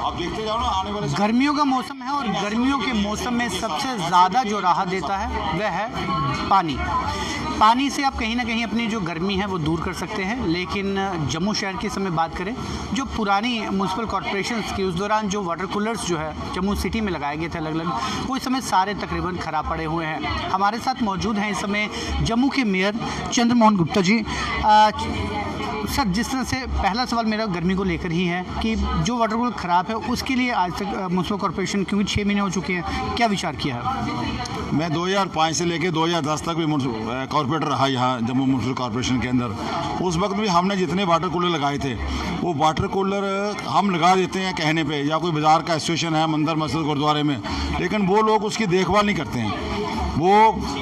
आप देखते जाओ ना आने वाले गर्मियों का मौसम है और गर्मियों के मौसम में सबसे ज़्यादा जो राहत देता है वह है पानी। पानी से आप कहीं ना कहीं अपनी जो गर्मी है वो दूर कर सकते हैं। लेकिन जम्मू शहर की समय बात करें, जो पुरानी म्यूनसिपल कॉरपोरेशंस की उस दौरान जो वाटर कूलर्स जो है जम्मू सिटी में लगाए गए थे अलग अलग, वो इस समय सारे तकरीबन ख़राब पड़े हुए हैं। हमारे साथ मौजूद हैं इस समय जम्मू के मेयर चंद्रमोहन गुप्ता जी। सर, जिस तरह से पहला सवाल मेरा गर्मी को लेकर ही है कि जो वाटर कूलर ख़राब है उसके लिए आज तक म्यूनसिपल कॉरपोरेशन, क्योंकि 6 महीने हो चुके हैं, क्या विचार किया है? मैं 2005 से लेकर 2010 तक भी कॉरपोरेटर रहा यहाँ जम्मू म्यूनसिपल कॉरपोरेशन के अंदर। उस वक्त भी हमने जितने वाटर कूलर लगाए थे वो वाटर कूलर हम लगा देते हैं कहने पे, या कोई बाज़ार का एसोसिएशन है मंदिर मस्जिद गुरुद्वारे में, लेकिन वो लोग उसकी देखभाल नहीं करते हैं। वो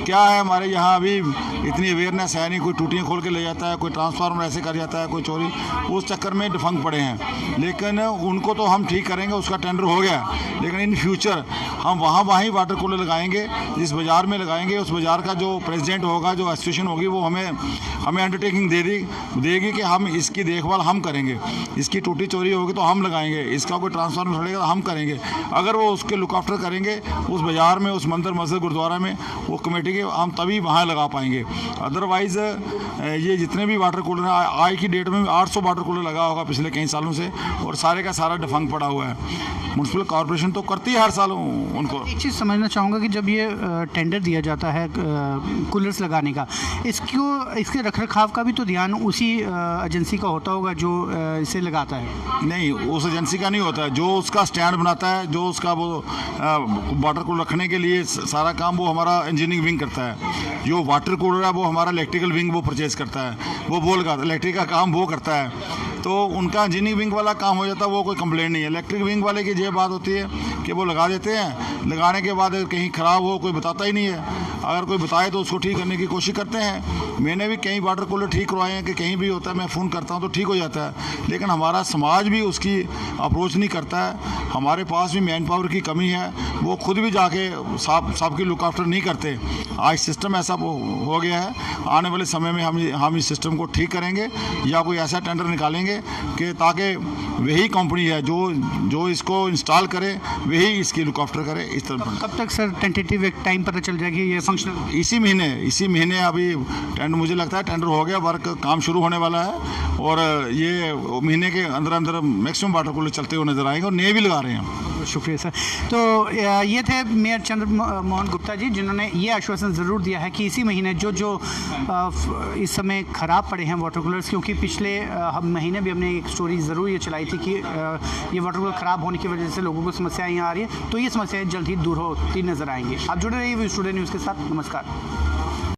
क्या है, हमारे यहाँ अभी इतनी अवेयरनेस है नहीं, कोई टूटियाँ खोल के ले जाता है, कोई ट्रांसफार्मर ऐसे कर जाता है, कोई चोरी, उस चक्कर में डिफंक पड़े हैं। लेकिन उनको तो हम ठीक करेंगे, उसका टेंडर हो गया, लेकिन इन फ्यूचर हम वहाँ ही वाटर कूलर लगाएंगे, जिस बाज़ार में लगाएंगे उस बाज़ार का जो प्रेसिडेंट होगा, जो एसोसिएशन होगी, वो हमें अंडरटेकिंग देगी कि हम इसकी देखभाल हम करेंगे। इसकी टूटी चोरी होगी तो हम लगाएंगे, इसका कोई ट्रांसफार्मर सड़ेगा तो हम करेंगे। अगर वो उसके लुक आफ्टर करेंगे उस बाज़ार में, उस मंदिर मस्जिद गुरुद्वारा में, वो कमेटी के, हम तभी वहाँ लगा पाएंगे। अदरवाइज़ ये जितने भी वाटर कूलर हैं, आज की डेट में 800 वाटर कूलर लगा होगा पिछले कई सालों से, और सारे का सारा डिफंक पड़ा हुआ है। म्यूनसिपल कॉरपोरेशन तो करती है हर साल उनको। एक चीज़ समझना चाहूँगा कि जब ये टेंडर दिया जाता है कूलर्स लगाने का, इसके रखरखाव का भी तो ध्यान उसी एजेंसी का होता होगा जो इसे लगाता है? नहीं, उस एजेंसी का नहीं होता है। जो उसका स्टैंड बनाता है, जो उसका वो वाटर कूलर रखने के लिए सारा काम वो हमारा इंजीनियरिंग विंग करता है। जो वाटर कूलर है वो हमारा इलेक्ट्रिकल विंग वो परचेज़ करता है, वो लगाता है, इलेक्ट्रिक का काम वो करता है। तो उनका इंजीनियरिंग विंग वाला काम हो जाता है, वो कोई कंप्लेंट नहीं है। इलेक्ट्रिक विंग वाले की ये बात होती है कि वो लगा देते हैं, लगाने के बाद अगर कहीं ख़राब हो कोई बताता ही नहीं है। अगर कोई बताए तो उसको ठीक करने की कोशिश करते हैं। मैंने भी कई वाटर कूलर ठीक करवाए हैं कि कहीं भी होता है, मैं फ़ोन करता हूं तो ठीक हो जाता है, लेकिन हमारा समाज भी उसकी अप्रोच नहीं करता है। हमारे पास भी मैन पावर की कमी है, वो खुद भी जाके साहब की लुक आफ्टर नहीं करते। आज सिस्टम ऐसा हो गया है, आने वाले समय में हम इस सिस्टम को ठीक करेंगे, या कोई ऐसा टेंडर निकालेंगे कि ताकि वही कंपनी है जो इसको इंस्टॉल करे वही इसकी लुक आफ्टर करे। इस तरह कब तक सर टेंटेटिव एक टाइम पता चल जाएगी ये फंक्शनल? इसी महीने अभी टेंडर, मुझे लगता है टेंडर हो गया, वर्क काम शुरू होने वाला है, और ये महीने के अंदर मैक्सिमम वाटर कूलर चलते हुए नजर आएंगे, और नए भी लगा रहे हैं। शुक्रिया सर। तो ये थे मेयर चंद्रमोहन गुप्ता जी, जिन्होंने ये आश्वासन ज़रूर दिया है कि इसी महीने जो इस समय ख़राब पड़े हैं वाटर कूलर्स, क्योंकि पिछले महीने भी हमने एक स्टोरी ज़रूर ये चलाई थी कि ये वाटर कूलर ख़राब होने की वजह से लोगों को समस्याएं यहाँ आ रही है, तो ये समस्याएं जल्द ही दूर होती नज़र आएंगी। आप जुड़े रहिए स्टूडियो न्यूज़ के साथ। नमस्कार।